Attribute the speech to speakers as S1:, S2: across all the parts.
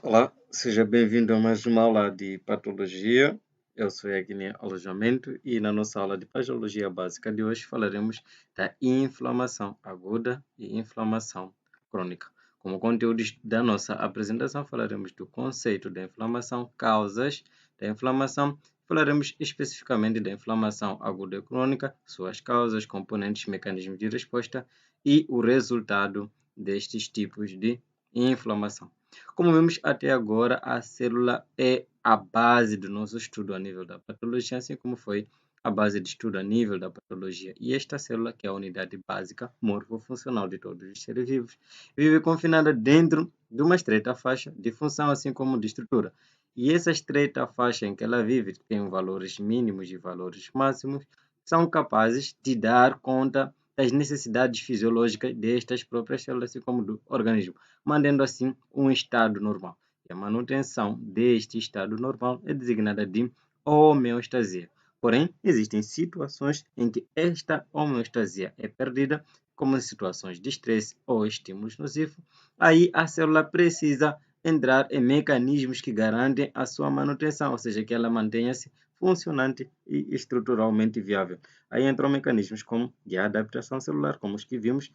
S1: Olá, seja bem-vindo a mais uma aula de patologia. Eu sou Agni Alojamento e na nossa aula de patologia básica de hoje falaremos da inflamação aguda e inflamação crônica. Como conteúdos da nossa apresentação, falaremos do conceito da inflamação, causas da inflamação, falaremos especificamente da inflamação aguda e crônica, suas causas, componentes, mecanismos de resposta e o resultado destes tipos de inflamação. Como vimos até agora, a célula é a base do nosso estudo a nível da patologia, assim como foi a base de estudo a nível da patologia. E esta célula, que é a unidade básica morfofuncional de todos os seres vivos, vive confinada dentro de uma estreita faixa de função, assim como de estrutura. E essa estreita faixa em que ela vive tem valores mínimos e valores máximos, são capazes de dar conta das necessidades fisiológicas destas próprias células, assim como do organismo, mantendo assim um estado normal. E a manutenção deste estado normal é designada de homeostasia. Porém, existem situações em que esta homeostasia é perdida, como em situações de estresse ou estímulos nocivos. Aí a célula precisa entrar em mecanismos que garantem a sua manutenção, ou seja, que ela mantenha-se funcionante e estruturalmente viável. Aí entram mecanismos como de adaptação celular, como os que vimos,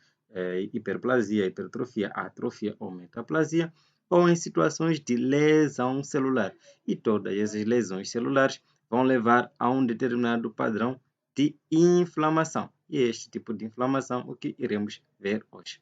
S1: hiperplasia, hipertrofia, atrofia ou metaplasia, ou em situações de lesão celular. E todas essas lesões celulares vão levar a um determinado padrão de inflamação. E é este tipo de inflamação o que iremos ver hoje.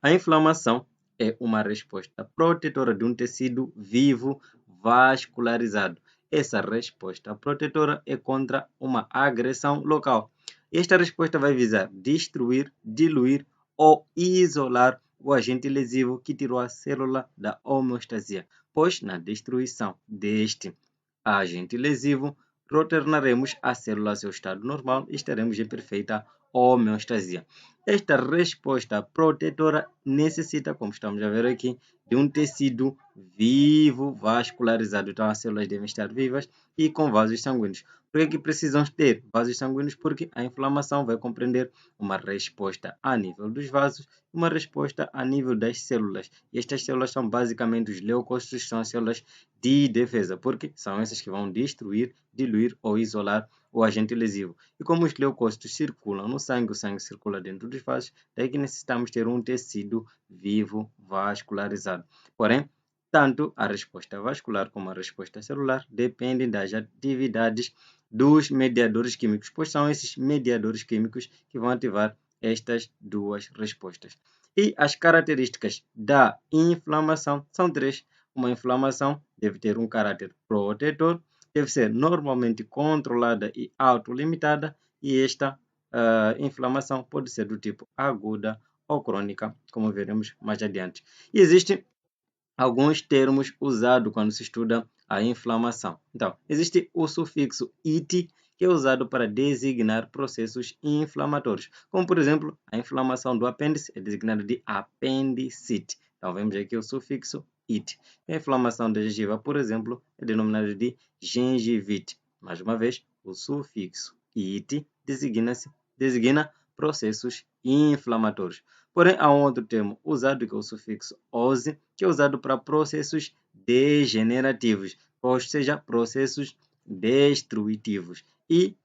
S1: A inflamação é uma resposta protetora de um tecido vivo vascularizado. Essa resposta protetora é contra uma agressão local. Esta resposta vai visar destruir, diluir ou isolar o agente lesivo que tirou a célula da homeostasia, pois na destruição deste agente lesivo, retornaremos a célula ao seu estado normal e estaremos em perfeita homeostasia. Esta resposta protetora necessita, como estamos a ver aqui, de um tecido vivo vascularizado. Então, as células devem estar vivas e com vasos sanguíneos. Por que precisam ter vasos sanguíneos? Porque a inflamação vai compreender uma resposta a nível dos vasos e uma resposta a nível das células. E estas células são basicamente os leucócitos, são as células de defesa, porque são essas que vão destruir, diluir ou isolar o agente lesivo. E como os leucócitos circulam no sangue, o sangue circula dentro dos vasos, daí que necessitamos ter um tecido vivo vascularizado. Porém, tanto a resposta vascular como a resposta celular dependem das atividades dos mediadores químicos, pois são esses mediadores químicos que vão ativar estas duas respostas. E as características da inflamação são três. Uma inflamação deve ter um caráter protetor, deve ser normalmente controlada e autolimitada, e esta inflamação pode ser do tipo aguda ou crônica, como veremos mais adiante. E existem alguns termos usados quando se estuda a inflamação. Então, existe o sufixo "it", que é usado para designar processos inflamatórios, como por exemplo, a inflamação do apêndice é designada de apendicite. Então, vemos aqui o sufixo "it". A inflamação da gengiva, por exemplo, é denominada de gengivite. Mais uma vez, o sufixo "it" designa processos inflamatórios. Porém, há um outro termo usado, que é o sufixo "ose", que é usado para processos degenerativos, ou seja, processos destrutivos. E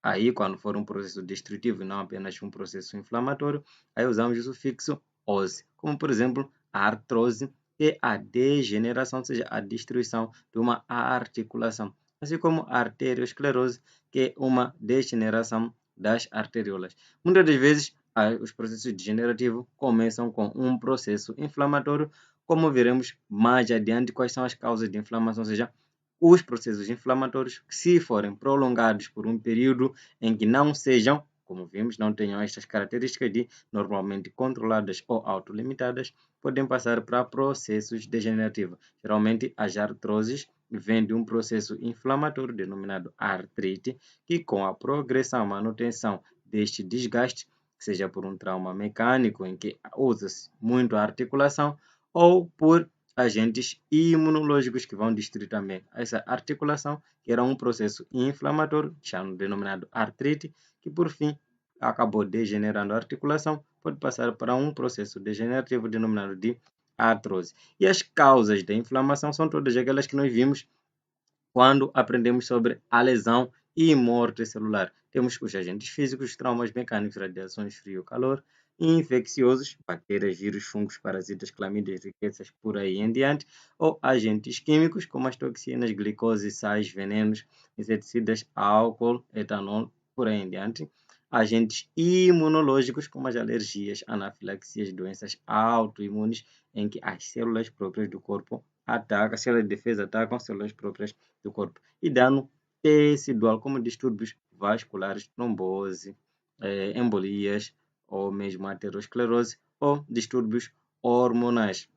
S1: aí, quando for um processo destrutivo e não apenas um processo inflamatório, aí usamos o sufixo "ose", como por exemplo, a artrose, que é a degeneração, ou seja, a destruição de uma articulação, assim como a arteriosclerose, que é uma degeneração das arteriolas. Muitas das vezes, os processos degenerativos começam com um processo inflamatório, como veremos mais adiante quais são as causas de inflamação, ou seja, os processos inflamatórios, se forem prolongados por um período em que não sejam, como vimos, não tenham estas características de normalmente controladas ou autolimitadas, podem passar para processos degenerativos. Geralmente, as artroses vêm de um processo inflamatório denominado artrite, que com a progressão e manutenção deste desgaste, seja por um trauma mecânico em que usa-se muito a articulação, ou por agentes imunológicos que vão destruir também essa articulação, que era um processo inflamatório, denominado artrite, que por fim acabou degenerando a articulação, pode passar para um processo degenerativo denominado de artrose. E as causas da inflamação são todas aquelas que nós vimos quando aprendemos sobre a lesão e morte celular. Temos os agentes físicos, traumas mecânicos, radiações, frio, calor, infecciosos, bactérias, vírus, fungos, parasitas, clamídias, riquezas, por aí em diante, ou agentes químicos, como as toxinas, glicose, sais, venenos, inseticidas, álcool, etanol, por aí em diante. Agentes imunológicos, como as alergias, anafilaxias, doenças autoimunes, em que as células próprias do corpo atacam, as células de defesa atacam as células próprias do corpo. E dano tecidual, como distúrbios vasculares, trombose, embolias, ou mesmo aterosclerose, ou distúrbios hormonais.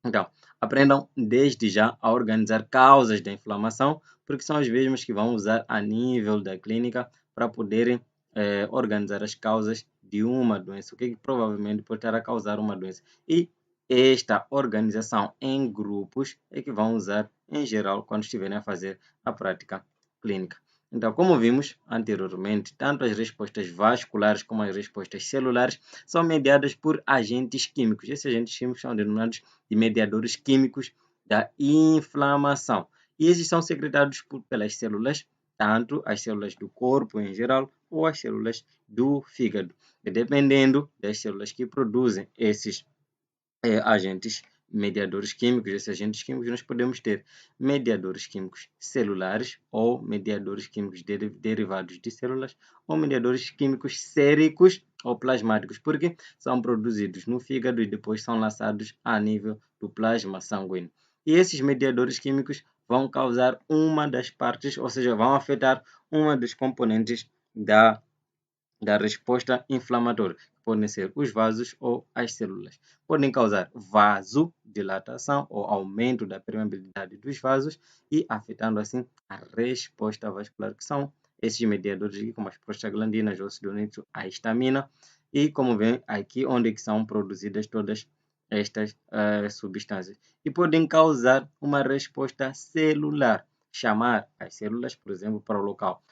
S1: Então, aprendam desde já a organizar causas da inflamação, porque são as mesmas que vão usar a nível da clínica para poderem organizar as causas de uma doença, o que provavelmente pode estar a causar uma doença. E esta organização em grupos é que vão usar em geral quando estiverem a fazer a prática clínica. Então, como vimos anteriormente, tanto as respostas vasculares como as respostas celulares são mediadas por agentes químicos. Esses agentes químicos são denominados de mediadores químicos da inflamação. E esses são secretados pelas células, tanto as células do corpo em geral ou as células do fígado. E dependendo das células que produzem esses agentes mediadores químicos, esses agentes químicos, nós podemos ter mediadores químicos celulares ou mediadores químicos derivados de células ou mediadores químicos séricos ou plasmáticos, porque são produzidos no fígado e depois são lançados a nível do plasma sanguíneo. E esses mediadores químicos vão causar uma das partes, ou seja, vão afetar uma dos componentes da resposta inflamatória, que podem ser os vasos ou as células. Podem causar vasodilatação ou aumento da permeabilidade dos vasos e afetando assim a resposta vascular, que são esses mediadores aqui, como as prostaglandinas, o óxido nítrico, a histamina, e como vem aqui, onde que são produzidas todas estas substâncias. E podem causar uma resposta celular, chamar as células, por exemplo, para o local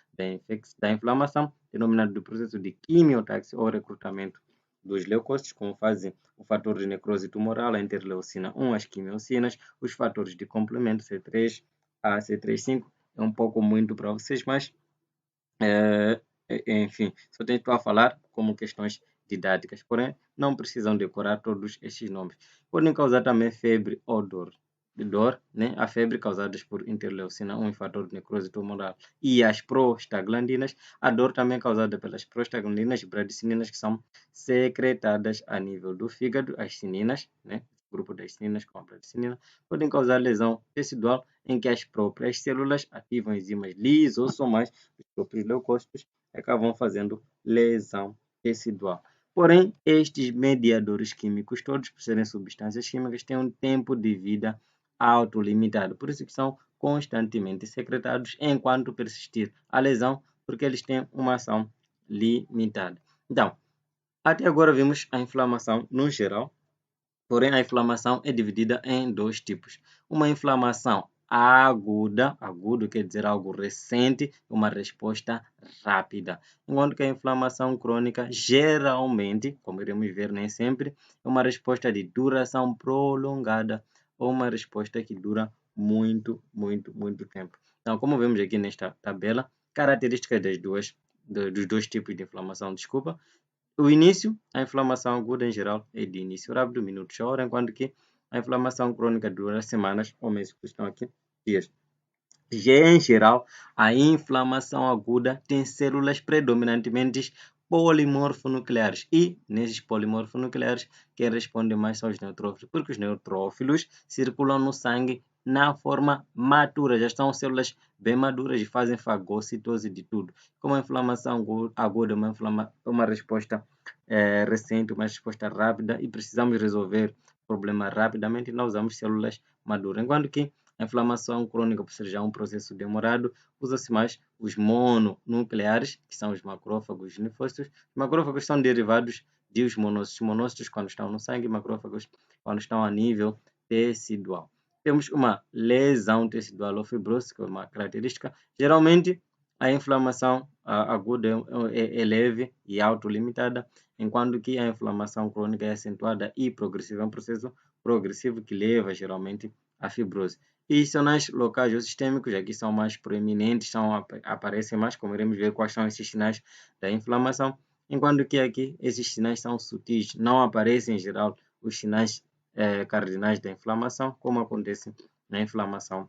S1: da inflamação, denominado do processo de quimiotaxia ou recrutamento dos leucócitos, como fazem o fator de necrose tumoral, a interleucina 1, as quimiocinas, os fatores de complemento C3 a C3-5, é um pouco muito para vocês, mas enfim, só estou a falar como questões didáticas, porém não precisam decorar todos estes nomes. Podem causar também febre ou dor, né? A febre causada por interleucina 1 fator de necrose tumoral e as prostaglandinas, a dor também causada pelas prostaglandinas e bradicininas, que são secretadas a nível do fígado, as cininas, né? O grupo das cininas com a bradicinina, podem causar lesão tecidual em que as próprias células ativam enzimas lisosomais, os próprios leucócitos, acabam fazendo lesão tecidual. Porém, estes mediadores químicos, todos por serem substâncias químicas, têm um tempo de vida autolimitado. Por isso que são constantemente secretados enquanto persistir a lesão, porque eles têm uma ação limitada. Então, até agora vimos a inflamação no geral, porém a inflamação é dividida em dois tipos. Uma inflamação aguda, agudo quer dizer algo recente, uma resposta rápida. Enquanto que a inflamação crônica, geralmente, como iremos ver nem sempre, é uma resposta de duração prolongada ou uma resposta que dura muito tempo. Então, como vemos aqui nesta tabela, características dos dois tipos de inflamação, desculpa. O início, a inflamação aguda em geral é de início rápido, minutos a hora, enquanto que a inflamação crônica dura semanas ou meses, que estão aqui, dias. Já em geral, a inflamação aguda tem células predominantemente polimorfonucleares e nesses polimorfonucleares quem responde mais são os neutrófilos, porque os neutrófilos circulam no sangue na forma matura, já estão células bem maduras e fazem fagocitose de tudo. Como a inflamação aguda é uma resposta recente, uma resposta rápida e precisamos resolver o problema rapidamente, nós usamos células maduras, enquanto que a inflamação crônica, por ser já um processo demorado, usa-se mais os mononucleares, que são os macrófagos e linfócitos. Os macrófagos são derivados de os monócitos. Monócitos quando estão no sangue, macrófagos quando estão a nível tecidual. Temos uma lesão tecidual ou fibrose, que é uma característica. Geralmente, a inflamação aguda é leve e autolimitada, enquanto que a inflamação crônica é acentuada e progressiva. É um processo progressivo que leva geralmente à fibrose. E sinais locais ou sistêmicos aqui são mais proeminentes, aparecem mais, como iremos ver quais são esses sinais da inflamação, enquanto que aqui esses sinais são sutis, não aparecem em geral os sinais cardinais da inflamação, como acontece na inflamação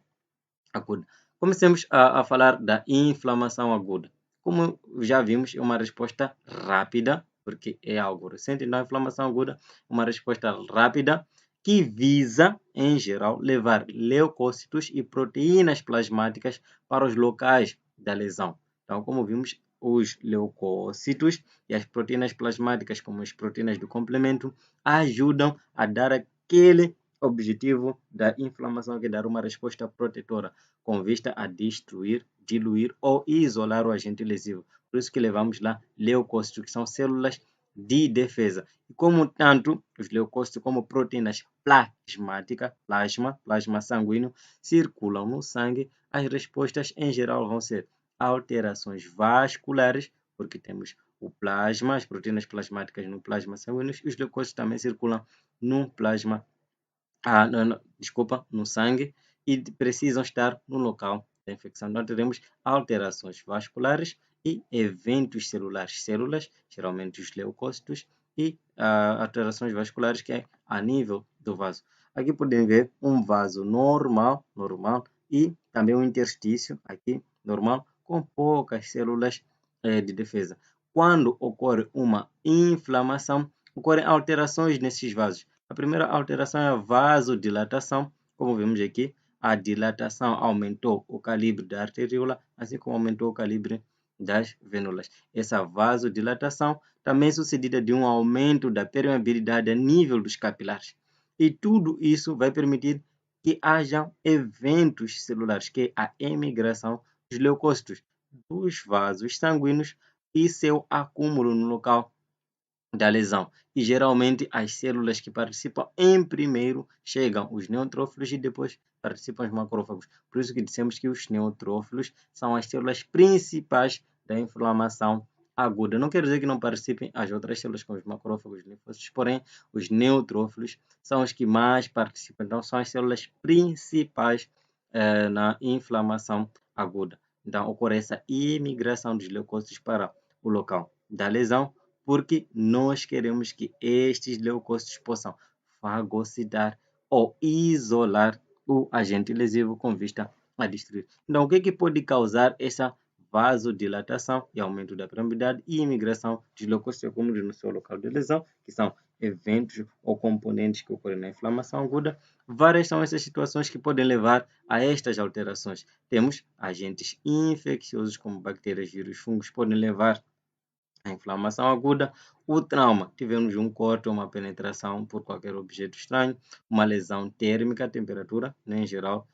S1: aguda. Comecemos a falar da inflamação aguda. Como já vimos, é uma resposta rápida, porque é algo recente. Na inflamação aguda, uma resposta rápida que visa, em geral, levar leucócitos e proteínas plasmáticas para os locais da lesão. Então, como vimos, os leucócitos e as proteínas plasmáticas, como as proteínas do complemento, ajudam a dar aquele objetivo da inflamação, que é dar uma resposta protetora, com vista a destruir, diluir ou isolar o agente lesivo. Por isso que levamos lá leucócitos, que são células de defesa. E como tanto, os leucócitos como proteínas plasmáticas, plasma sanguíneo, circulam no sangue, as respostas em geral vão ser alterações vasculares, porque temos o plasma, as proteínas plasmáticas no plasma sanguíneo, e os leucócitos também circulam no plasma no sangue, e precisam estar no local da infecção. Nós teremos alterações vasculares e eventos celulares, células, geralmente os leucócitos, e alterações vasculares que é a nível do vaso. Aqui podem ver um vaso normal, e também um interstício aqui normal, com poucas células de defesa. Quando ocorre uma inflamação, ocorrem alterações nesses vasos. A primeira alteração é a vasodilatação. Como vemos aqui, a dilatação aumentou o calibre da arteríola, assim como aumentou o calibre das vênulas. Essa vasodilatação também é sucedida de um aumento da permeabilidade a nível dos capilares. E tudo isso vai permitir que haja eventos celulares, que é a emigração dos leucócitos dos vasos sanguíneos e seu acúmulo no local da lesão. E geralmente as células que participam em primeiro chegam os neutrófilos e depois participam os macrófagos. Por isso que dissemos que os neutrófilos são as células principais da inflamação aguda. Não quer dizer que não participem as outras células, como os macrófagos e linfócitos, porém os neutrófilos são os que mais participam. Então são as células principais na inflamação aguda. Então ocorre essa imigração dos leucócitos para o local da lesão, porque nós queremos que estes leucócitos possam fagocitar ou isolar o agente lesivo com vista a destruir. Então, o que pode causar essa vasodilatação e aumento da permeabilidade e imigração dos leucócitos acúmulos no seu local de lesão, que são eventos ou componentes que ocorrem na inflamação aguda? Várias são essas situações que podem levar a estas alterações. Temos agentes infecciosos como bactérias, vírus, fungos, podem levar a inflamação aguda, o trauma, tivemos um corte ou uma penetração por qualquer objeto estranho, uma lesão térmica, temperatura, em geral,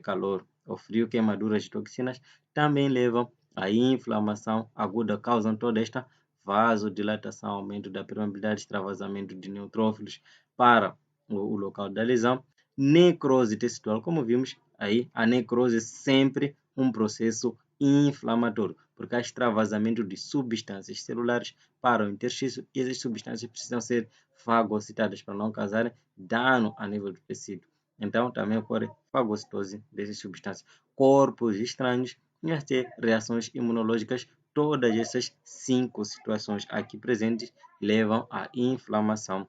S1: calor ou frio, queimaduras de toxinas, também levam à inflamação aguda, causam toda esta vasodilatação, aumento da permeabilidade, extravasamento de neutrófilos para o local da lesão. Necrose tecidual, como vimos aí, a necrose é sempre um processo inflamatório, porque há extravasamento de substâncias celulares para o interstício e essas substâncias precisam ser fagocitadas para não causarem dano a nível do tecido. Então, também ocorre fagocitose dessas substâncias. Corpos estranhos e até reações imunológicas, todas essas 5 situações aqui presentes levam à inflamação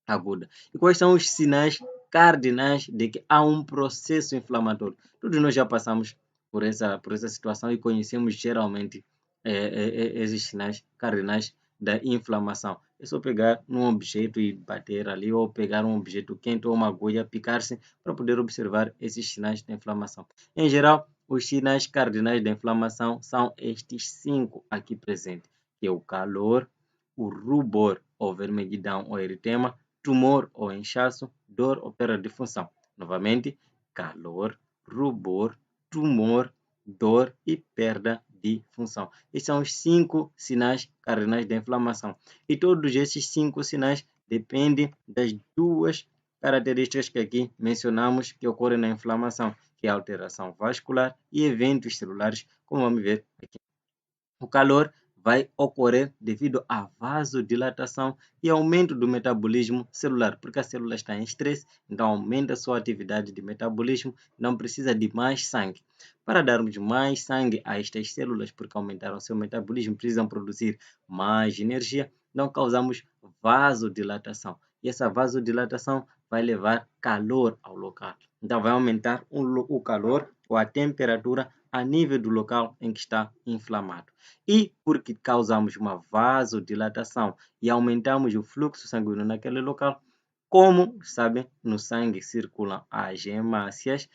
S1: aguda. E quais são os sinais cardinais de que há um processo inflamatório? Todos nós já passamos por essa situação e conhecemos geralmente esses sinais cardinais da inflamação. É só pegar um objeto e bater ali, ou pegar um objeto quente ou uma agulha, picar-se, para poder observar esses sinais da inflamação. Em geral, os sinais cardinais da inflamação são estes 5 aqui presentes, que é o calor, o rubor ou vermelhidão ou eritema, tumor ou inchaço, dor ou perda de função. Novamente, calor, rubor, tumor, dor e perda de função. Esses são os 5 sinais cardinais da inflamação. E todos esses 5 sinais dependem das 2 características que aqui mencionamos que ocorrem na inflamação, que é a alteração vascular e eventos celulares, como vamos ver aqui. O calor vai ocorrer devido à vasodilatação e aumento do metabolismo celular, porque a célula está em estresse, então aumenta a sua atividade de metabolismo, não precisa de mais sangue. Para darmos mais sangue a estas células, porque aumentaram seu metabolismo, precisam produzir mais energia, então causamos vasodilatação. E essa vasodilatação vai levar calor ao local. Então vai aumentar o calor ou a temperatura a nível do local em que está inflamado. E porque causamos uma vasodilatação e aumentamos o fluxo sanguíneo naquele local, como sabem, no sangue circulam as hemácias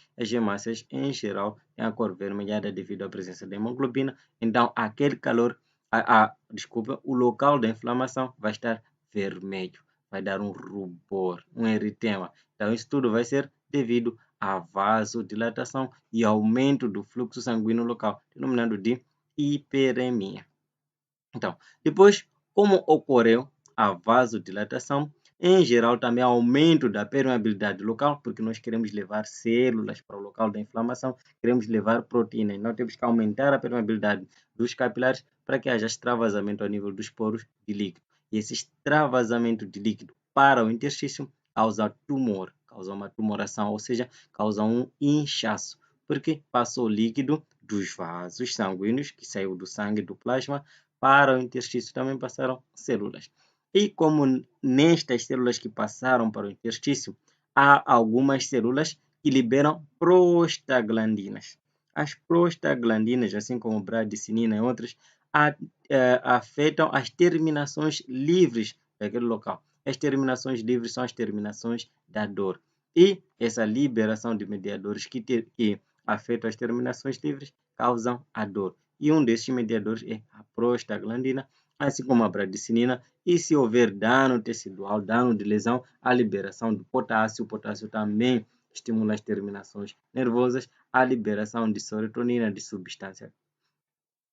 S1: em geral têm a cor vermelhada devido à presença da hemoglobina, então aquele calor, desculpa, o local da inflamação vai estar vermelho, vai dar um rubor, um eritema. Então isso tudo vai ser devido à vasodilatação e aumento do fluxo sanguíneo local, denominado de hiperemia. Então, depois, como ocorreu a vasodilatação, em geral também aumento da permeabilidade local, porque nós queremos levar células para o local da inflamação, queremos levar proteína, então temos que aumentar a permeabilidade dos capilares para que haja extravasamento a nível dos poros de líquido. E esse extravasamento de líquido para o interstício causa tumor, causa uma tumoração, ou seja, causa um inchaço, porque passou líquido dos vasos sanguíneos, que saiu do sangue do plasma, para o interstício também passaram células. E como nestas células que passaram para o interstício, há algumas células que liberam prostaglandinas. As prostaglandinas, assim como bradicinina e outras, afetam as terminações livres daquele local. As terminações livres são as terminações da dor. E essa liberação de mediadores que afetam as terminações livres causam a dor. E um desses mediadores é a prostaglandina, assim como a bradicinina. E se houver dano tecidual, dano de lesão, a liberação do potássio. O potássio também estimula as terminações nervosas, a liberação de serotonina, de substância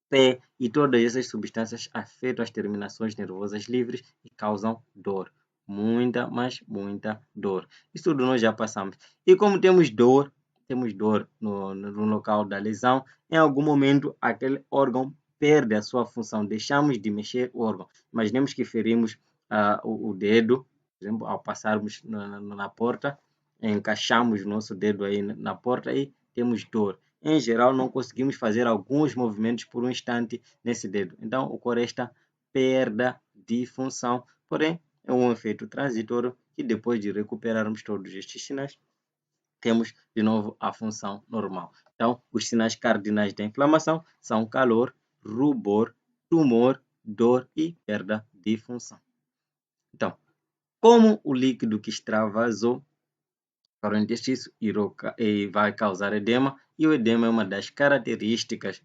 S1: P, e todas essas substâncias afetam as terminações nervosas livres e causam dor. Muita, mas muita dor. Isso tudo nós já passamos. E como temos dor no local da lesão, em algum momento aquele órgão perde a sua função, deixamos de mexer o órgão. Imaginemos que ferimos o dedo, por exemplo, ao passarmos na porta, encaixamos o nosso dedo aí na porta e temos dor. Em geral, não conseguimos fazer alguns movimentos por um instante nesse dedo. Então, ocorre esta perda de função, porém, é um efeito transitório que depois de recuperarmos todos estes sinais, temos de novo a função normal. Então, os sinais cardinais da inflamação são calor, rubor, tumor, dor e perda de função. Então, como o líquido que extravasou para o intestino e vai causar edema, e o edema é uma das características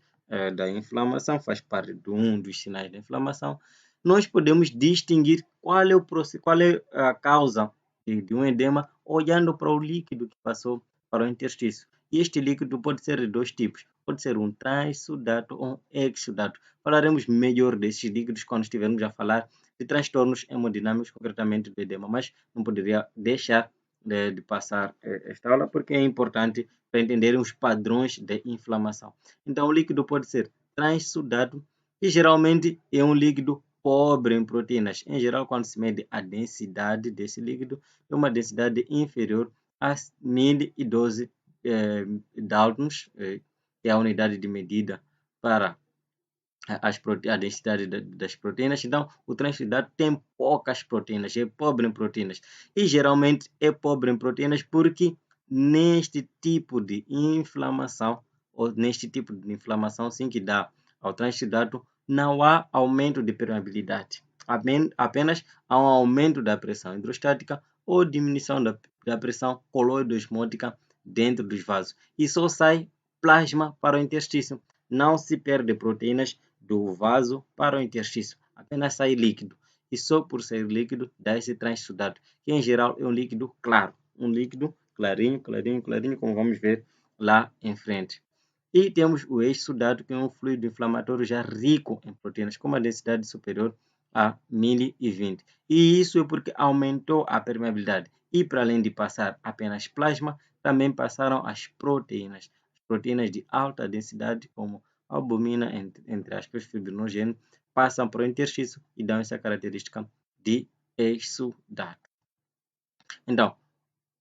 S1: da inflamação, faz parte de um dos sinais da inflamação. Nós podemos distinguir qual é a causa de um edema olhando para o líquido que passou para o intestino. E este líquido pode ser de dois tipos, pode ser um transsudato ou um exsudato. Falaremos melhor desses líquidos quando estivermos a falar de transtornos hemodinâmicos, concretamente do edema, mas não poderia deixar de passar esta aula, porque é importante para entenderem os padrões de inflamação. Então, o líquido pode ser transudado e geralmente é um líquido pobre em proteínas. Em geral, quando se mede a densidade desse líquido, é uma densidade inferior a 1012 Daltons, que é a unidade de medida para a densidade das proteínas. Então, o transsudato tem poucas proteínas, é pobre em proteínas. E geralmente é pobre em proteínas porque neste tipo de inflamação, ou neste tipo de inflamação, sim, que dá ao transsudato, não há aumento de permeabilidade. Apenas há um aumento da pressão hidrostática ou diminuição da pressão coloidosmótica dentro dos vasos. E só sai plasma para o intestino. Não se perde proteínas do vaso para o interstício, apenas sai líquido. E só por sair líquido dá esse transsudato, que em geral é um líquido claro, um líquido clarinho, clarinho, clarinho, como vamos ver lá em frente. E temos o exsudato, que é um fluido inflamatório já rico em proteínas, com uma densidade superior a 1020. E isso é porque aumentou a permeabilidade. E para além de passar apenas plasma, também passaram as proteínas de alta densidade, como albumina, entre aspas, fibrinogênio, passam para o interstício e dão essa característica de exsudato. Então,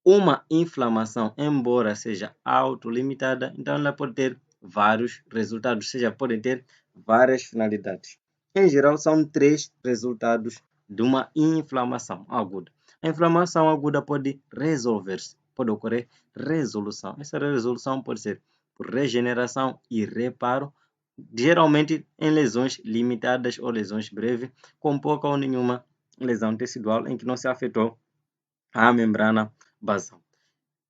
S1: uma inflamação, embora seja autolimitada, então ela pode ter vários resultados, ou seja, pode ter várias finalidades. Em geral, são 3 resultados de uma inflamação aguda. A inflamação aguda pode resolver-se, pode ocorrer resolução. Essa resolução pode ser por regeneração e reparo, geralmente em lesões limitadas ou lesões breves, com pouca ou nenhuma lesão tecidual em que não se afetou a membrana basal.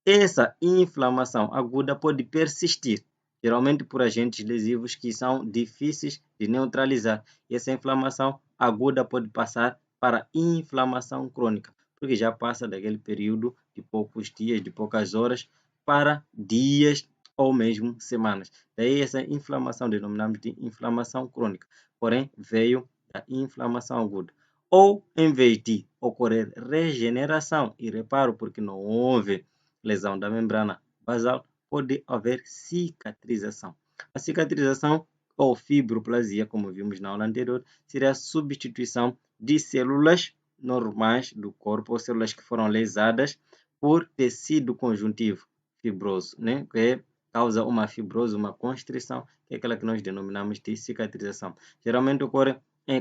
S1: Essa inflamação aguda pode persistir, geralmente por agentes lesivos que são difíceis de neutralizar. E essa inflamação aguda pode passar para inflamação crônica, porque já passa daquele período de poucos dias, de poucas horas, para dias ou mesmo semanas. Daí essa inflamação denominamos de inflamação crônica, porém veio da inflamação aguda. Ou, em vez de ocorrer regeneração e reparo, porque não houve lesão da membrana basal, pode haver cicatrização. A cicatrização ou fibroplasia, como vimos na aula anterior, seria a substituição de células normais do corpo, ou células que foram lesadas por tecido conjuntivo fibroso, né? Que causa uma fibrose, uma constrição, que é aquela que nós denominamos de cicatrização. Geralmente ocorre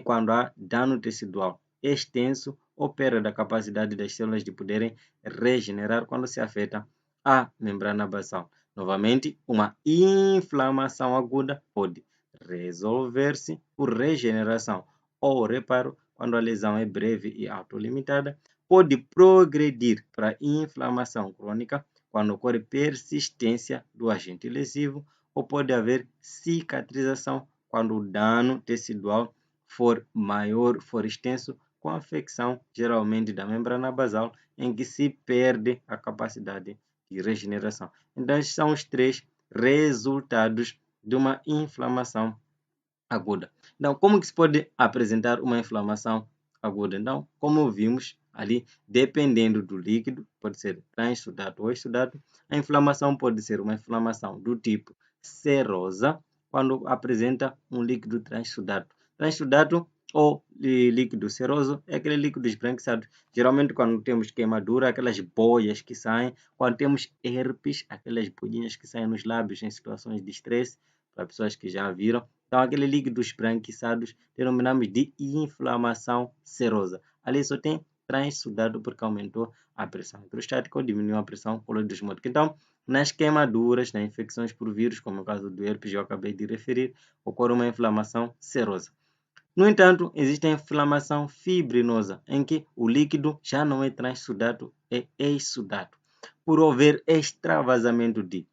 S1: quando há dano tecidual extenso ou perda da capacidade das células de poderem regenerar quando se afeta a membrana basal. Novamente, uma inflamação aguda pode resolver-se por regeneração ou reparo quando a lesão é breve e autolimitada, pode progredir para inflamação crônica quando ocorre persistência do agente lesivo, ou pode haver cicatrização quando o dano tecidual for maior, for extenso, com afecção geralmente da membrana basal, em que se perde a capacidade de regeneração. Então, estes são os 3 resultados de uma inflamação aguda. Então, como que se pode apresentar uma inflamação aguda? Então, como vimos ali, dependendo do líquido, pode ser transsudato ou exsudato, a inflamação pode ser uma inflamação do tipo serosa, quando apresenta um líquido transsudato. Transsudato ou líquido seroso é aquele líquido esbranquiçado. Geralmente, quando temos queimadura, aquelas boias que saem. Quando temos herpes, aquelas bolinhas que saem nos lábios em situações de estresse, para pessoas que já viram. Então, aquele líquido esbranquiçado denominamos de inflamação serosa. Ali só tem transudado porque aumentou a pressão hidrostática ou diminuiu a pressão colodosmótica. Então, nas queimaduras, nas infecções por vírus, como o caso do herpes, eu acabei de referir, ocorre uma inflamação serosa. No entanto, existe a inflamação fibrinosa, em que o líquido já não é transsudato, é exsudato, por haver extravasamento de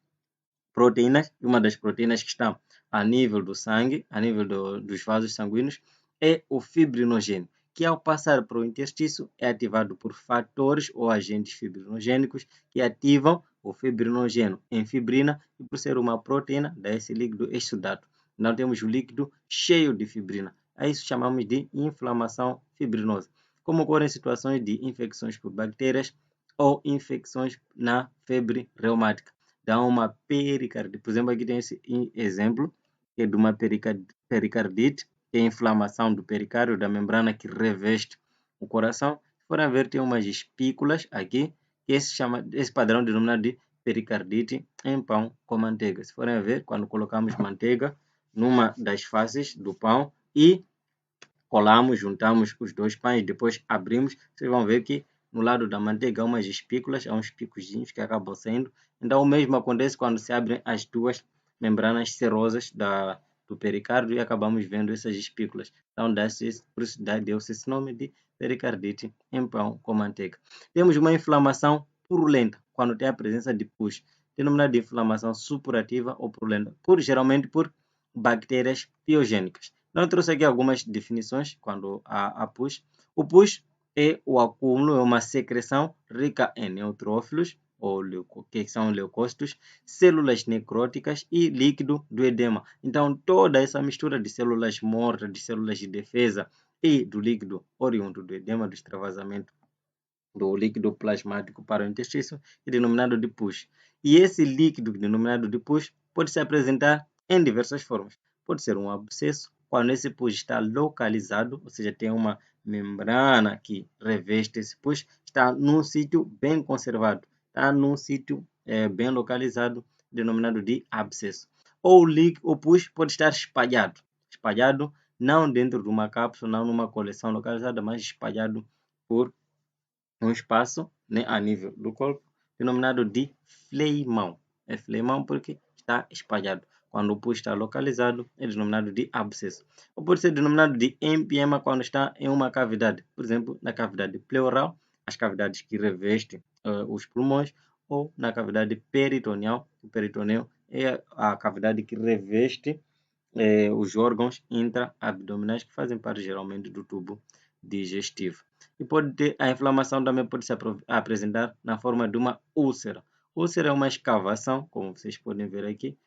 S1: proteínas, uma das proteínas que está a nível do sangue, a nível dos vasos sanguíneos, é o fibrinogênio, que ao passar para o interstício é ativado por fatores ou agentes fibrinogênicos que ativam o fibrinogênio em fibrina, e por ser uma proteína, dá esse líquido exsudato. Então temos o líquido cheio de fibrina. A isso chamamos de inflamação fibrinosa, como ocorre em situações de infecções por bactérias ou infecções na febre reumática. Dá uma pericardite. Por exemplo, aqui tem esse exemplo, que é de uma pericardite, que é a inflamação do pericárdio, da membrana que reveste o coração. Se forem ver, tem umas espículas aqui, que esse padrão denominado de pericardite em pão com manteiga. Se forem ver, quando colocamos manteiga numa das faces do pão e colamos, juntamos os 2 pães, depois abrimos, vocês vão ver que no lado da manteiga há umas espículas, há uns picozinhos que acabam saindo. Então, o mesmo acontece quando se abrem as 2 membranas serosas do pericárdio e acabamos vendo essas espículas. Então, por isso deu-se esse nome de pericardite em pão com manteiga. Temos uma inflamação purulenta, quando tem a presença de pus, denominada de inflamação supurativa ou purulenta, geralmente por bactérias piogênicas. Eu trouxe aqui algumas definições quando há pus. O pus é o acúmulo, é uma secreção rica em neutrófilos, ou que são leucócitos, células necróticas e líquido do edema. Então, toda essa mistura de células mortas, de células de defesa e do líquido oriundo do edema, do extravasamento do líquido plasmático para o intestino, é denominado de pus. E esse líquido denominado de pus pode se apresentar em diversas formas. Pode ser um abscesso, quando esse pus está localizado, ou seja, tem uma membrana que reveste esse pus, está num sítio bem conservado, está num sítio bem localizado, denominado de abscesso. Ou o pus pode estar espalhado não dentro de uma cápsula, não numa coleção localizada, mas espalhado por um espaço, né, a nível do corpo, denominado de fleimão. É fleimão porque está espalhado. Quando o pus está localizado, é denominado de abscesso. Ou pode ser denominado de empiema quando está em uma cavidade. Por exemplo, na cavidade pleural, as cavidades que revestem os pulmões, ou na cavidade peritoneal. O peritoneu é a cavidade que reveste os órgãos intra-abdominais que fazem parte geralmente do tubo digestivo. E a inflamação também pode se apresentar na forma de uma úlcera. Úlcera é uma escavação, como vocês podem ver aqui,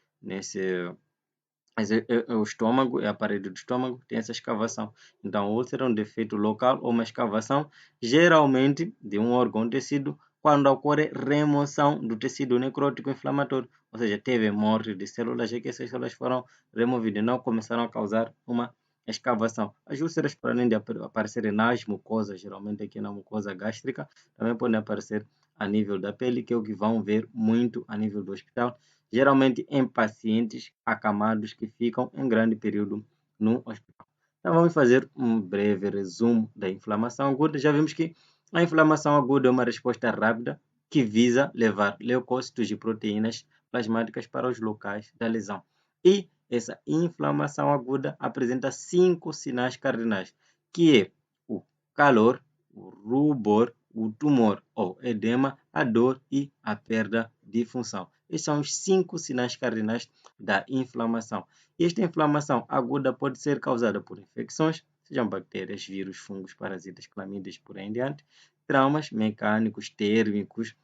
S1: o estômago, é a parede do estômago, tem essa escavação. Então, úlcera é um defeito local ou uma escavação, geralmente de um órgão ou tecido, quando ocorre remoção do tecido necrótico inflamatório, ou seja, teve morte de células e que essas células foram removidas e não começaram a causar uma escavação. As úlceras, para além de aparecerem nas mucosas, geralmente aqui na mucosa gástrica, também podem aparecer a nível da pele, que é o que vão ver muito a nível do hospital, geralmente em pacientes acamados que ficam em grande período no hospital. Então, vamos fazer um breve resumo da inflamação aguda. Já vimos que a inflamação aguda é uma resposta rápida que visa levar leucócitos e proteínas plasmáticas para os locais da lesão. E essa inflamação aguda apresenta 5 sinais cardinais, que é o calor, o rubor, o tumor ou edema, a dor e a perda de função. Esses são os 5 sinais cardinais da inflamação. Esta inflamação aguda pode ser causada por infecções, sejam bactérias, vírus, fungos, parasitas, clamídias, por aí em diante, traumas mecânicos, térmicos,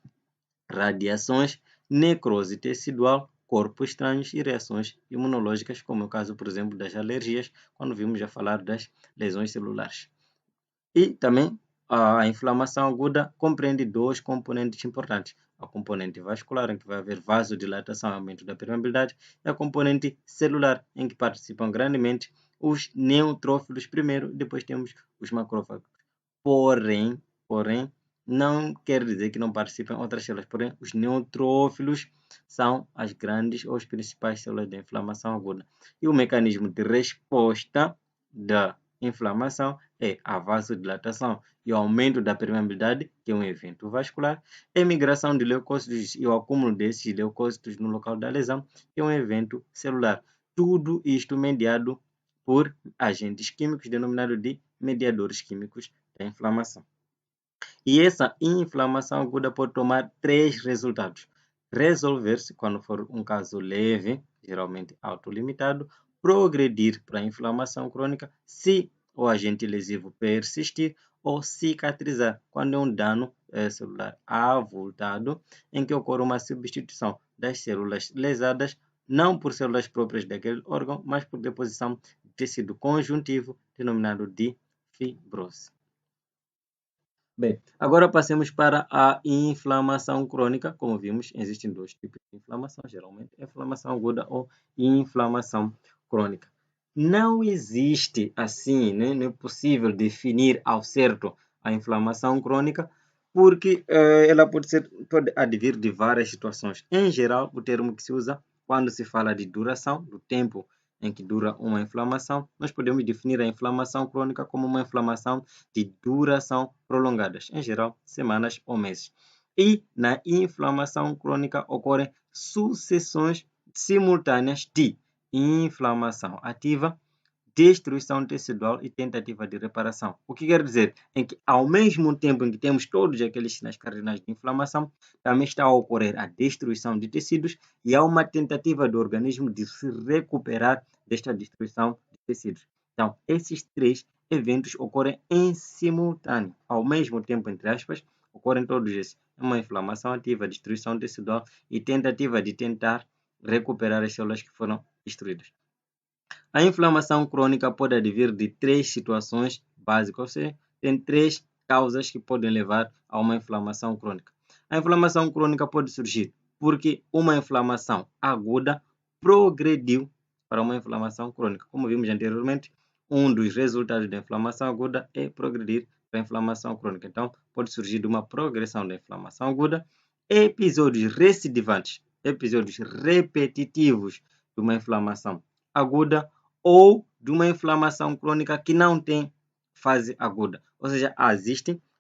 S1: radiações, necrose tecidual, corpos estranhos e reações imunológicas, como é o caso, por exemplo, das alergias, quando vimos já falar das lesões celulares. E também a inflamação aguda compreende 2 componentes importantes. A componente vascular, em que vai haver vasodilatação e aumento da permeabilidade, e a componente celular, em que participam grandemente os neutrófilos primeiro, depois temos os macrófagos. Porém, não quer dizer que não participem outras células, porém, os neutrófilos são as grandes ou as principais células da inflamação aguda. E o mecanismo de resposta da inflamação é a vasodilatação e o aumento da permeabilidade, que é um evento vascular, a migração de leucócitos e o acúmulo desses leucócitos no local da lesão, que é um evento celular. Tudo isto mediado por agentes químicos denominados de mediadores químicos da inflamação. E essa inflamação aguda pode tomar 3 resultados: resolver-se quando for um caso leve, geralmente autolimitado, progredir para a inflamação crônica se o agente lesivo persistir, ou cicatrizar quando é um dano celular avultado, em que ocorre uma substituição das células lesadas, não por células próprias daquele órgão, mas por deposição de tecido conjuntivo, denominado de fibrose. Bem, agora passemos para a inflamação crônica. Como vimos, existem 2 tipos de inflamação, geralmente inflamação aguda ou inflamação crônica. Não existe assim, né? Não é possível definir ao certo a inflamação crônica, porque ela pode advir de várias situações. Em geral, o termo que se usa quando se fala de duração, do tempo em que dura uma inflamação, nós podemos definir a inflamação crônica como uma inflamação de duração prolongadas, em geral, semanas ou meses. E na inflamação crônica ocorrem sucessões simultâneas de inflamação ativa, destruição tecidual e tentativa de reparação. O que quer dizer? Em que, ao mesmo tempo em que temos todos aqueles sinais cardinais de inflamação, também está a ocorrer a destruição de tecidos e há uma tentativa do organismo de se recuperar desta destruição de tecidos. Então, esses 3 eventos ocorrem em simultâneo, ao mesmo tempo, entre aspas, ocorrem todos esses. Uma inflamação ativa, destruição tecidual e tentativa de tentar recuperar as células que foram destruídas. A inflamação crônica pode advir de 3 situações básicas, ou seja, tem 3 causas que podem levar a uma inflamação crônica. A inflamação crônica pode surgir porque uma inflamação aguda progrediu para uma inflamação crônica. Como vimos anteriormente, um dos resultados da inflamação aguda é progredir para a inflamação crônica. Então, pode surgir de uma progressão da inflamação aguda, episódios recidivantes, episódios repetitivos de uma inflamação aguda ou de uma inflamação crônica que não tem fase aguda. Ou seja,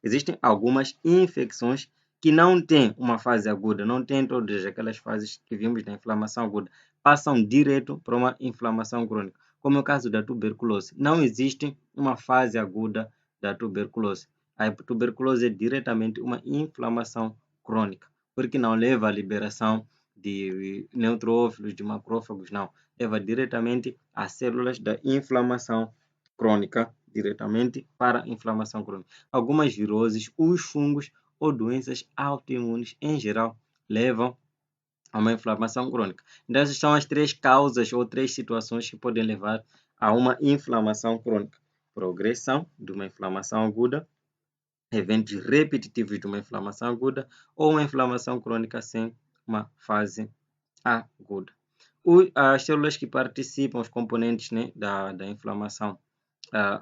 S1: existem algumas infecções que não têm uma fase aguda, não têm todas aquelas fases que vimos da inflamação aguda, passam direto para uma inflamação crônica, como é o caso da tuberculose. Não existe uma fase aguda da tuberculose. A tuberculose é diretamente uma inflamação crônica, porque não leva à liberação de neutrófilos, de macrófagos, não. Leva diretamente às células da inflamação crônica, diretamente para a inflamação crônica. Algumas viroses, os fungos ou doenças autoimunes em geral levam a uma inflamação crônica. Então, essas são as 3 causas ou 3 situações que podem levar a uma inflamação crônica: progressão de uma inflamação aguda, eventos repetitivos de uma inflamação aguda ou uma inflamação crônica sem uma fase aguda. As células que participam, os componentes, né, da inflamação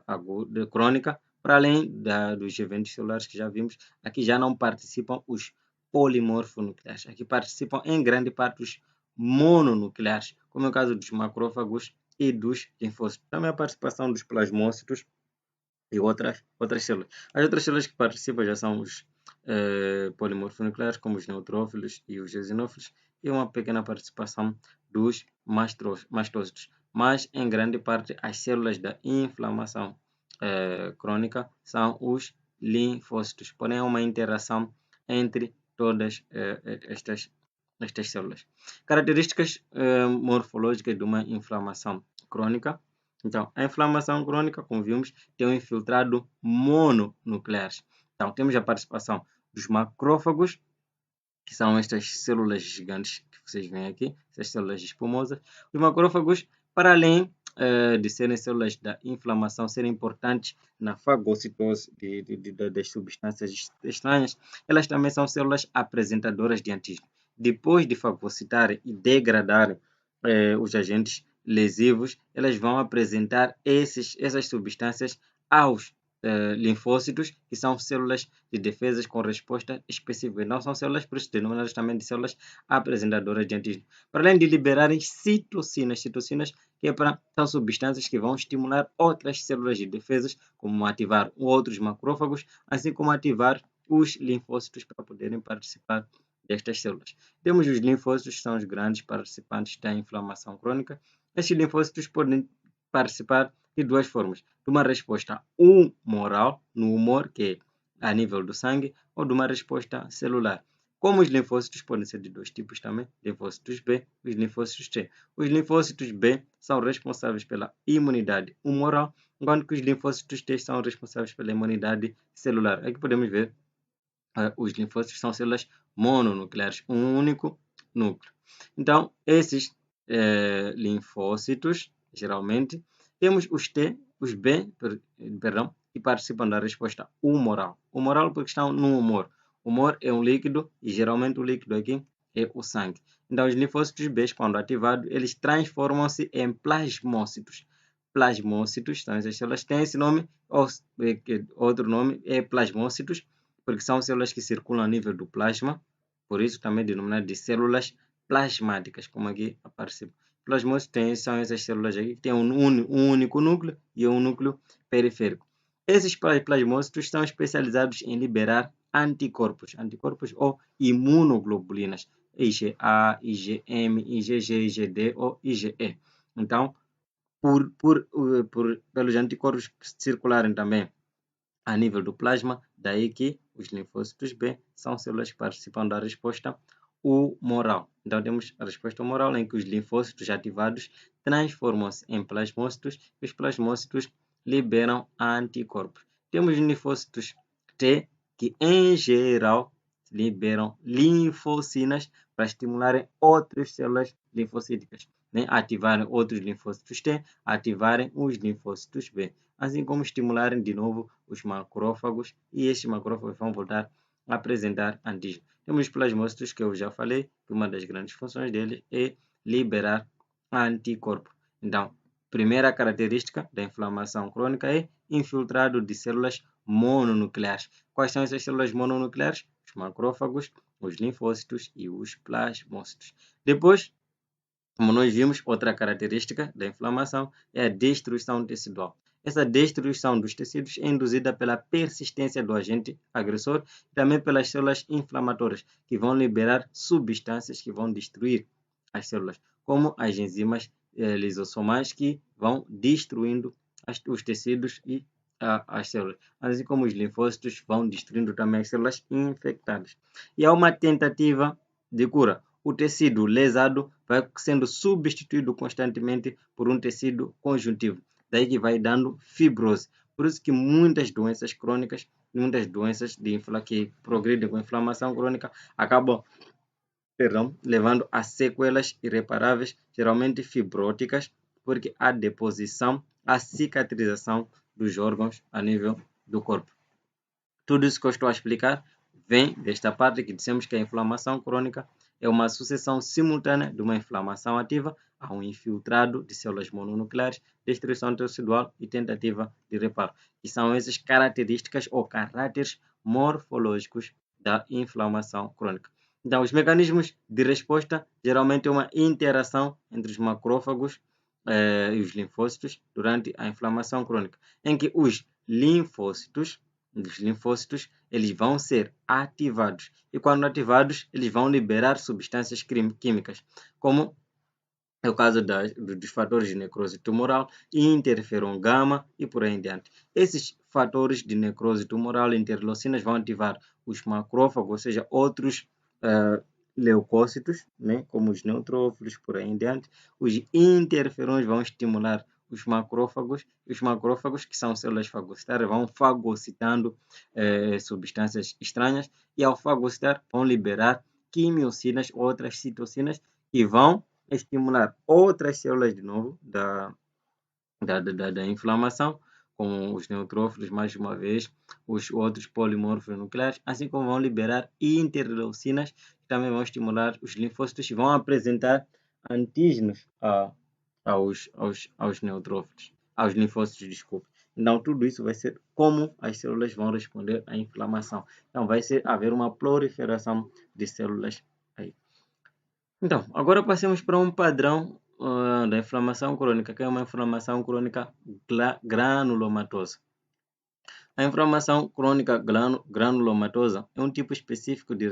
S1: aguda, crônica, para além dos eventos celulares que já vimos, aqui já não participam os polimorfonucleares. Aqui participam em grande parte os mononucleares, como é o caso dos macrófagos e dos linfócitos. Também a participação dos plasmócitos e outras células. As outras células que participam já são os polimorfonucleares, como os neutrófilos e os eosinófilos, e uma pequena participação dos mastócitos. Mas, em grande parte, as células da inflamação crônica são os linfócitos. Porém, há uma interação entre todas estas células. Características morfológicas de uma inflamação crônica. Então, a inflamação crônica, como vimos, tem um infiltrado mononuclear. Então, temos a participação dos macrófagos, que são estas células gigantes que vocês veem aqui, essas células espumosas. Os macrófagos, para além de serem células da inflamação, serem importantes na fagocitose das substâncias estranhas, elas também são células apresentadoras de antígeno. Depois de fagocitarem e degradarem os agentes lesivos, elas vão apresentar essas substâncias aos linfócitos, que são células de defesa com resposta específica. Não são células, por isso denominadas também de células apresentadoras de antígeno. Para além de liberarem citocinas que são substâncias que vão estimular outras células de defesa, como ativar outros macrófagos, assim como ativar os linfócitos para poderem participar destas células. Temos os linfócitos, que são os grandes participantes da inflamação crônica. Estes linfócitos podem participar de 2 formas: de uma resposta humoral, no humor, que é a nível do sangue, ou de uma resposta celular. Como os linfócitos podem ser de 2 tipos também, linfócitos B e os linfócitos T. Os linfócitos B são responsáveis pela imunidade humoral, enquanto que os linfócitos T são responsáveis pela imunidade celular. Aqui podemos ver os linfócitos são células mononucleares, um único núcleo. Então, esses linfócitos, geralmente, temos os T, os B, perdão, que participam da resposta humoral. Humoral porque estão no humor. O humor é um líquido e geralmente o líquido aqui é o sangue. Então, os linfócitos B, quando ativados, eles transformam-se em plasmócitos. Plasmócitos, então essas células têm esse nome, outro nome é plasmócitos, porque são células que circulam a nível do plasma, por isso também denominado de células plasmáticas, como aqui aparece. Plasmócitos são essas células aqui que têm um único núcleo e um núcleo periférico. Esses plasmócitos são especializados em liberar anticorpos ou imunoglobulinas, IgA, IgM, IgG, IgD ou IgE. Então, pelos anticorpos circularem também a nível do plasma, daí que os linfócitos B são células que participam da resposta humoral. Então, temos a resposta humoral em que os linfócitos ativados transformam-se em plasmócitos e os plasmócitos liberam anticorpos. Temos linfócitos T, que em geral liberam linfocinas para estimularem outras células linfocíticas, né? Ativarem outros linfócitos T, ativarem os linfócitos B, assim como estimularem de novo os macrófagos, e estes macrófagos vão voltar a apresentar antígeno. Temos os plasmócitos, que eu já falei, que uma das grandes funções deles é liberar anticorpo. Então, primeira característica da inflamação crônica é infiltrado de células mononucleares. Quais são essas células mononucleares? Os macrófagos, os linfócitos e os plasmócitos. Depois, como nós vimos, outra característica da inflamação é a destruição tecidual. Essa destruição dos tecidos é induzida pela persistência do agente agressor e também pelas células inflamatórias, que vão liberar substâncias que vão destruir as células, como as enzimas lisossomais que vão destruindo os tecidos e as células, assim como os linfócitos vão destruindo também as células infectadas. E há uma tentativa de cura. O tecido lesado vai sendo substituído constantemente por um tecido conjuntivo. Daí que vai dando fibrose. Por isso que muitas doenças crônicas, muitas doenças que progridem com inflamação crônica, acabam levando a sequelas irreparáveis, geralmente fibróticas, porque há deposição, há cicatrização dos órgãos a nível do corpo. Tudo isso que eu estou a explicar vem desta parte que dissemos que a inflamação crônica é uma sucessão simultânea de uma inflamação ativa a um infiltrado de células mononucleares, destruição tecidual e tentativa de reparo, que são essas características ou caráteres morfológicos da inflamação crônica. Então, os mecanismos de resposta geralmente é uma interação entre os macrófagos e os linfócitos durante a inflamação crônica, em que os linfócitos eles vão ser ativados e quando ativados eles vão liberar substâncias químicas, como é o caso dos fatores de necrose tumoral, interferon gama e por aí em diante. Esses fatores de necrose tumoral e interleucinas vão ativar os macrófagos, ou seja, outros leucócitos, né, como os neutrófilos, por aí em diante. Os interferons vão estimular os macrófagos que são células fagocitárias, vão fagocitando substâncias estranhas e ao fagocitar vão liberar quimiocinas, outras citocinas, que vão estimular outras células de novo da inflamação, como os neutrófilos, mais uma vez, os outros polimorfos nucleares, assim como vão liberar interleucinas, que também vão estimular os linfócitos e vão apresentar antígenos aos neutrófilos, aos linfócitos, desculpe. Então, tudo isso vai ser como as células vão responder à inflamação. Então, vai haver uma proliferação de células aí. Então, agora passemos para um padrão da inflamação crônica, que é uma inflamação crônica granulomatosa. A inflamação crônica granulomatosa é um tipo específico de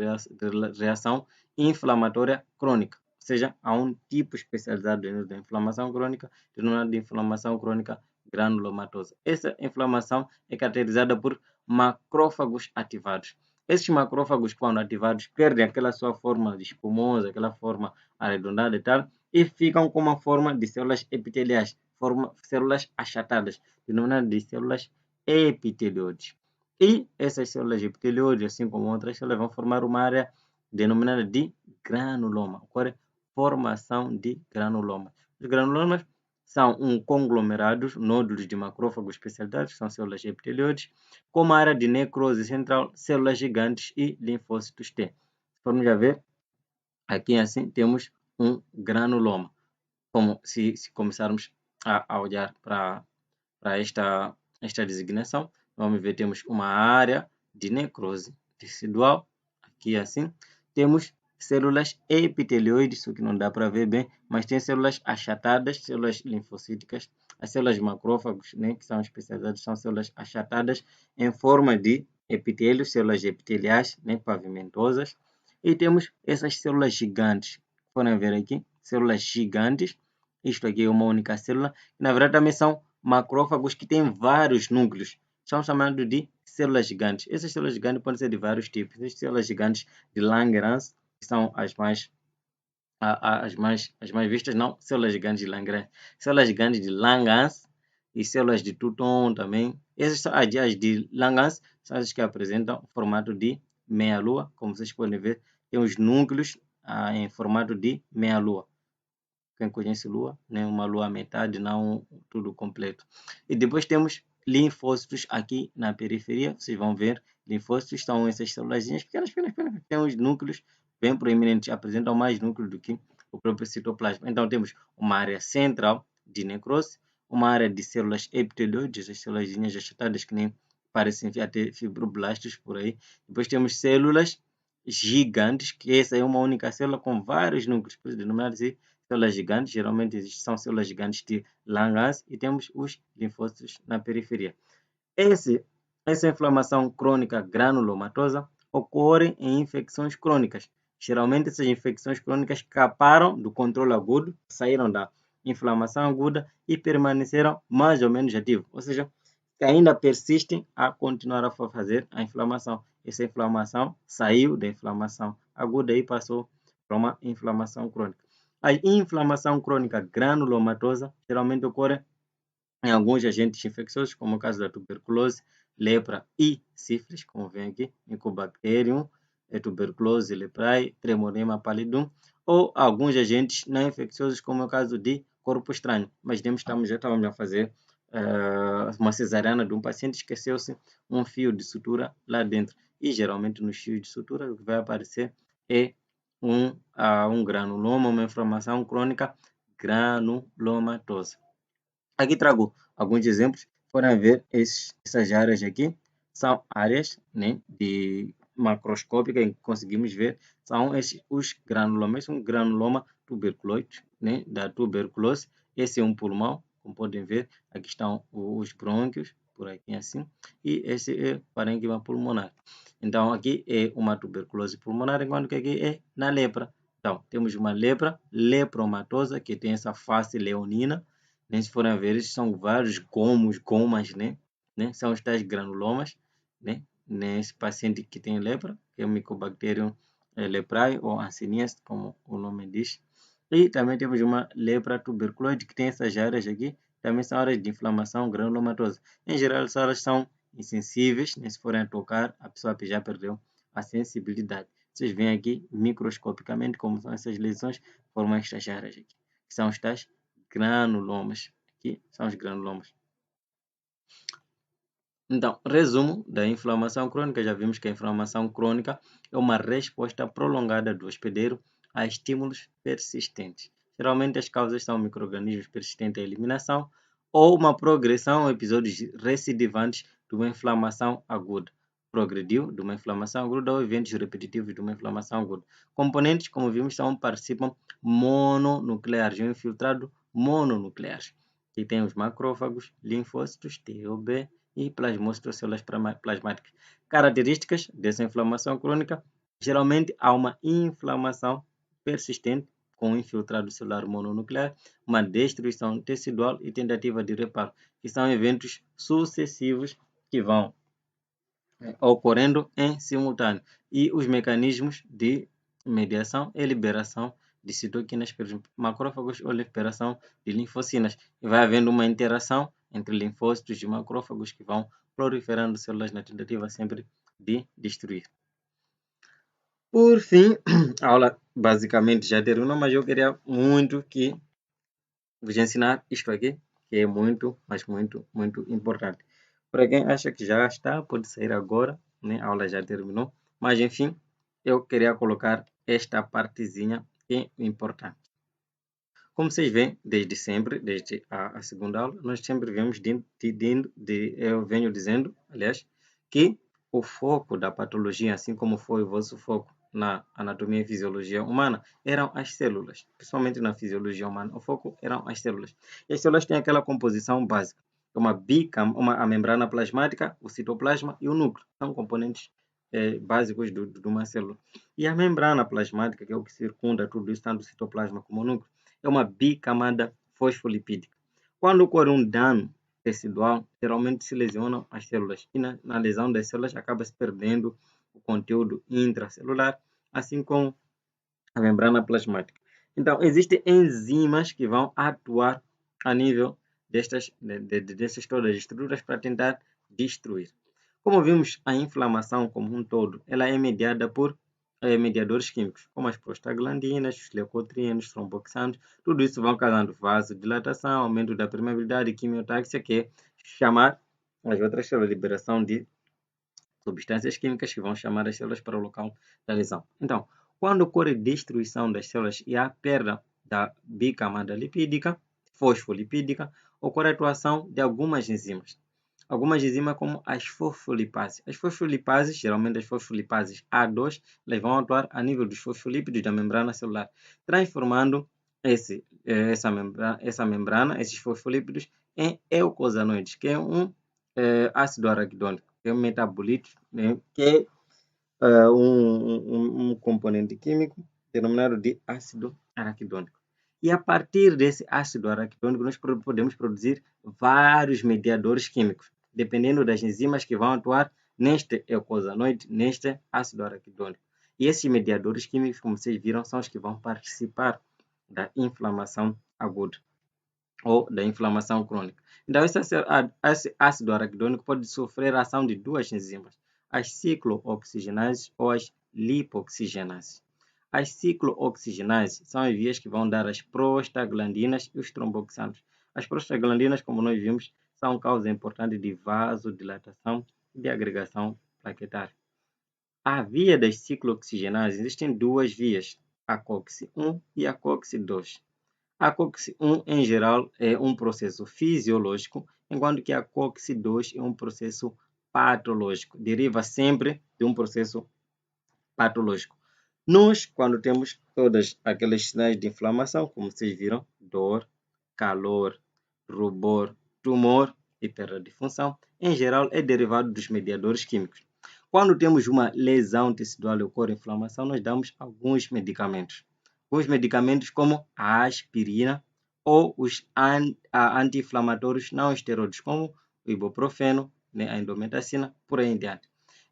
S1: reação inflamatória crônica, ou seja, há um tipo especializado dentro da inflamação crônica, denominado de inflamação crônica granulomatosa. Essa inflamação é caracterizada por macrófagos ativados. Esses macrófagos, quando ativados, perdem aquela sua forma espumosa, aquela forma arredondada e tal, e ficam com uma forma de células epiteliais, células achatadas, denominadas de células epitelióides. E essas células epitelióides, assim como outras células, vão formar uma área denominada de granuloma. Ocorre formação de granuloma. Os granulomas são conglomerados, nódulos de macrófagos especializados, são células epitelióides, com uma área de necrose central, células gigantes e linfócitos T. Vamos já ver, aqui assim temos um granuloma. Como se começarmos a olhar para esta designação, vamos ver, temos uma área de necrose tecidual, aqui assim, temos células epitelioides, isso que não dá para ver bem, mas tem células achatadas, células linfocíticas, as células macrófagos, né, que são especializadas, são células achatadas em forma de epitélio, células epiteliais, né, pavimentosas, e temos essas células gigantes, podem ver aqui, células gigantes, isto aqui é uma única célula, que na verdade também são macrófagos que têm vários núcleos, são chamados de células gigantes. Essas células gigantes podem ser de vários tipos. As células gigantes de Langerhans, que são as mais vistas, não, células gigantes de Langerhans, células gigantes de Langerhans e células de Touton também. Essas são as de Langerhans, são as que apresentam formato de meia-lua, como vocês podem ver, tem os núcleos em formato de meia-lua. Quem conhece lua, né? Uma lua à metade, não tudo completo. E depois temos linfócitos aqui na periferia, vocês vão ver, linfócitos são essas células pequenas, tem os núcleos bem proeminentes, apresentam mais núcleos do que o próprio citoplasma. Então temos uma área central de necrose, uma área de células epitelioides, as células achatadas que nem parecem até fibroblastos por aí. Depois temos células gigantes, que essa é uma única célula com vários núcleos, por isso denominadas células gigantes. Geralmente são células gigantes de Langerhans, e temos os linfócitos na periferia. Essa inflamação crônica granulomatosa ocorre em infecções crônicas. Geralmente essas infecções crônicas escaparam do controle agudo, saíram da inflamação aguda e permaneceram mais ou menos ativos, ou seja, ainda persistem a continuar a fazer a inflamação. Essa inflamação saiu da inflamação aguda e passou para uma inflamação crônica. A inflamação crônica granulomatosa geralmente ocorre em alguns agentes infecciosos, como o caso da tuberculose, lepra e sífilis, como vem aqui, Mycobacterium, tuberculose leprae, Tremonema pallidum, ou alguns agentes não infecciosos, como o caso de corpo estranho. Mas já estávamos a fazer uma cesariana de um paciente, esqueceu-se um fio de sutura lá dentro. E geralmente nos fios de sutura o que vai aparecer é um granuloma, uma inflamação crônica granulomatosa. Aqui trago alguns exemplos. Podem ver essas áreas aqui são áreas, né, de macroscópica em que conseguimos ver, são os granulomas, um granuloma tuberculoide, né, da tuberculose. Esse é um pulmão, como podem ver, aqui estão os brônquios, por aqui assim, e esse é o parênquima pulmonar. Então aqui é uma tuberculose pulmonar, enquanto que aqui é na lepra. Então temos uma lepra lepromatosa, que tem essa face leonina, né? Se forem ver, são vários gomas, né? São os tais granulomas, né? Nesse paciente que tem lepra, que é o Mycobacterium leprae ou Ancenias, como o nome diz. E também temos uma lepra tuberculoide, que tem essas áreas aqui, também são áreas de inflamação granulomatosa. Em geral, essas áreas são insensíveis, né? Se forem tocar, a pessoa já perdeu a sensibilidade. Vocês veem aqui microscopicamente como são essas lesões, formam estas áreas aqui, que são os tais granulomas. Aqui são os granulomas. Então, resumo da inflamação crônica. Já vimos que a inflamação crônica é uma resposta prolongada do hospedeiro a estímulos persistentes. Geralmente as causas são micro-organismos persistentes à eliminação ou uma progressão ou episódios recidivantes de uma inflamação aguda. Progrediu de uma inflamação aguda ou eventos repetitivos de uma inflamação aguda. Componentes, como vimos, participam mononucleares, um infiltrado mononucleares, que tem os macrófagos, linfócitos, TOB e plasmócitos, células plasmáticas. Características dessa inflamação crônica: geralmente há uma inflamação persistente com infiltrado celular mononuclear, uma destruição tecidual e tentativa de reparo, que são eventos sucessivos que vão ocorrendo em simultâneo. E os mecanismos de mediação e liberação de citoquinas pelos macrófagos ou liberação de linfocinas. E vai havendo uma interação entre linfócitos e macrófagos que vão proliferando células na tentativa sempre de destruir. Por fim, a aula basicamente já terminou, mas eu queria muito que vos ensinar isto aqui, que é muito, mas muito, muito importante. Para quem acha que já está, pode sair agora, né? A aula já terminou, mas enfim, eu queria colocar esta partezinha que é importante. Como vocês veem, desde sempre, desde a segunda aula, nós sempre vemos, eu venho dizendo, aliás, que o foco da patologia, assim como foi o vosso foco na anatomia e fisiologia humana, eram as células, principalmente na fisiologia humana. O foco eram as células. E as células têm aquela composição básica, a membrana plasmática, o citoplasma e o núcleo. São componentes básicos de uma célula. E a membrana plasmática, que é o que circunda tudo isso, tanto o citoplasma como o núcleo, é uma bicamada fosfolipídica. Quando ocorre um dano tecidual, geralmente se lesionam as células e na lesão das células acaba se perdendo o conteúdo intracelular, assim como a membrana plasmática. Então, existem enzimas que vão atuar a nível dessas todas as estruturas para tentar destruir. Como vimos, a inflamação como um todo, ela é mediada por mediadores químicos, como as prostaglandinas, os leucotrienos, os tromboxanos. Tudo isso vão causando vasodilatação, aumento da permeabilidade, quimiotáxia, que é chamar as outras células, liberação de substâncias químicas que vão chamar as células para o local da lesão. Então, quando ocorre destruição das células e a perda da bicamada lipídica, fosfolipídica, ocorre a atuação de algumas enzimas. Algumas enzimas como as fosfolipases. As fosfolipases, geralmente as fosfolipases A2, elas vão atuar a nível dos fosfolípidos da membrana celular, transformando essa membrana, esses fosfolípidos, em eicosanoides, que é um ácido araquidônico, que é um metabolito, né, que é um componente químico denominado de ácido araquidônico. E a partir desse ácido araquidônico, nós podemos produzir vários mediadores químicos, dependendo das enzimas que vão atuar neste eicosanoide, neste ácido araquidônico. E esses mediadores químicos, como vocês viram, são os que vão participar da inflamação aguda ou da inflamação crônica. Então, esse ácido araquidônico pode sofrer a ação de duas enzimas, as ciclooxigenases ou as lipoxigenases. As ciclooxigenases são as vias que vão dar as prostaglandinas e os tromboxanos. As prostaglandinas, como nós vimos, são causa importante de vasodilatação e de agregação plaquetária. A via das ciclooxigenases, existem duas vias, a COX-1 e a COX-2. A COX-1, em geral, é um processo fisiológico, enquanto que a COX-2 é um processo patológico. Deriva sempre de um processo patológico. Nós, quando temos todos aqueles sinais de inflamação, como vocês viram, dor, calor, rubor, tumor e perda de função, em geral é derivado dos mediadores químicos. Quando temos uma lesão tecidual e ocorre inflamação, nós damos alguns medicamentos. Os medicamentos como a aspirina ou os anti-inflamatórios não esteroides, como o ibuprofeno, a indometacina, por aí em diante.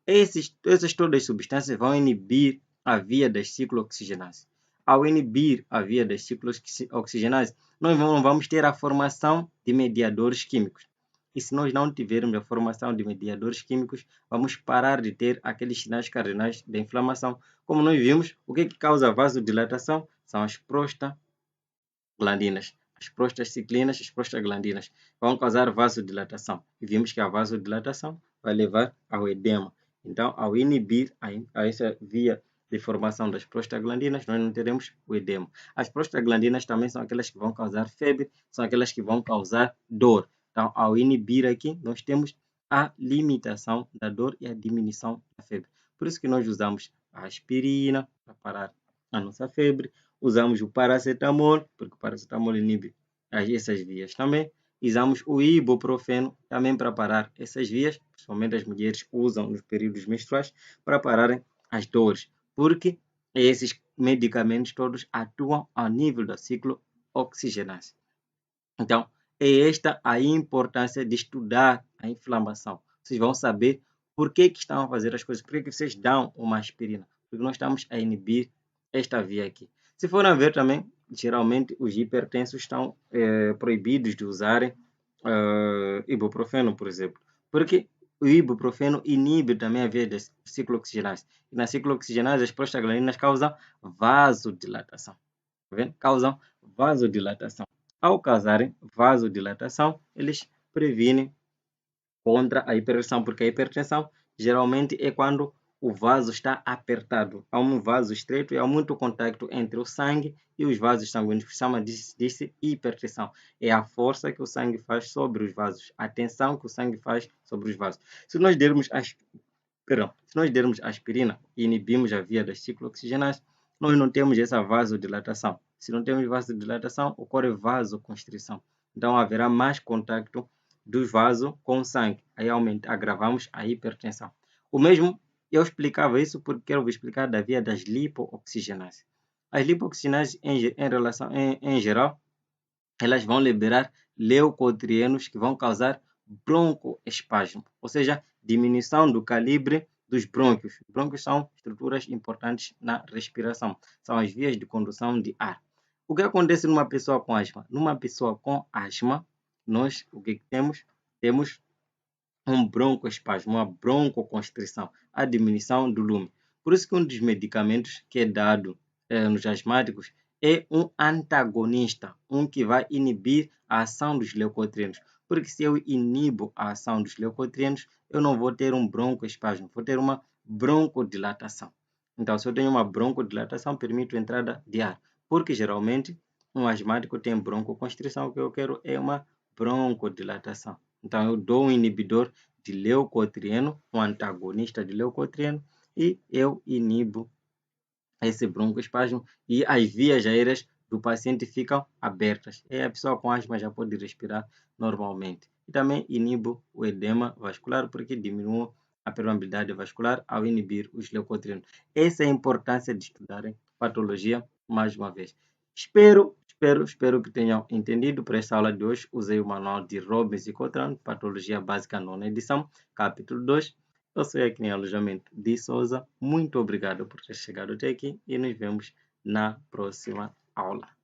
S1: Essas todas as substâncias vão inibir a via das ciclooxigenases. Ao inibir a via das ciclooxigenases, nós não vamos ter a formação de mediadores químicos. E se nós não tivermos a formação de mediadores químicos, vamos parar de ter aqueles sinais cardinais da inflamação. Como nós vimos, o que causa vasodilatação são as prostaglandinas. As prostaciclinas, as prostaglandinas vão causar vasodilatação. E vimos que a vasodilatação vai levar ao edema. Então, ao inibir a essa via de formação das prostaglandinas, nós não teremos o edema. As prostaglandinas também são aquelas que vão causar febre, são aquelas que vão causar dor. Então, ao inibir aqui, nós temos a limitação da dor e a diminuição da febre. Por isso que nós usamos a aspirina para parar a nossa febre, usamos o paracetamol, porque o paracetamol inibe essas vias também. Usamos o ibuprofeno também para parar essas vias, principalmente as mulheres usam nos períodos menstruais para pararem as dores, porque esses medicamentos todos atuam a nível da ciclooxigenase. Então, é esta a importância de estudar a inflamação. Vocês vão saber por que estão a fazer as coisas, por que vocês dão uma aspirina, porque nós estamos a inibir esta via aqui. Se forem ver também, geralmente os hipertensos estão proibidos de usarem ibuprofeno, por exemplo, porque o ibuprofeno inibe também a via da ciclooxigenase. E na ciclooxigenase, as prostaglandinas causam vasodilatação. Tá vendo? Causam vasodilatação. Ao causarem vasodilatação, eles previnem contra a hipertensão, porque a hipertensão geralmente é quando o vaso está apertado. Há um vaso estreito e há muito contato entre o sangue e os vasos sanguíneos, que chama de hipertensão. É a força que o sangue faz sobre os vasos, a tensão que o sangue faz sobre os vasos. Se nós dermos aspirina e inibimos a via das ciclooxigenases, nós não temos essa vasodilatação. Se não temos vasodilatação, ocorre vasoconstrição. Então, haverá mais contato do vaso com o sangue. Aí agravamos a hipertensão. O mesmo, eu explicava isso porque quero vos explicar da via das lipooxigenases. As lipooxigenases, em geral, elas vão liberar leucotrienos que vão causar broncoespasmo, ou seja, diminuição do calibre dos brônquios. Os brônquios são estruturas importantes na respiração, são as vias de condução de ar. O que acontece numa pessoa com asma? Numa pessoa com asma, nós o que temos? Temos um broncoespasmo, uma broncoconstrição, a diminuição do lume. Por isso que um dos medicamentos que é dado nos asmáticos é um antagonista, um que vai inibir a ação dos leucotrienos. Porque se eu inibo a ação dos leucotrienos, eu não vou ter um broncoespasmo, vou ter uma broncodilatação. Então, se eu tenho uma broncodilatação, permite a entrada de ar. Porque geralmente um asmático tem broncoconstrição, o que eu quero é uma broncodilatação. Então, eu dou um inibidor de leucotrieno, um antagonista de leucotrieno, e eu inibo esse broncoespasmo e as vias aéreas do paciente ficam abertas. E a pessoa com asma já pode respirar normalmente. E também inibo o edema vascular, porque diminui a permeabilidade vascular ao inibir os leucotrienos. Essa é a importância de estudarem patologia mais uma vez. Espero que tenham entendido. Para esta aula de hoje, usei o manual de Robbins e Cotran, Patologia Básica, nona edição, capítulo 2. Eu sou aqui em Alojamento de Souza. Muito obrigado por ter chegado até aqui e nos vemos na próxima aula.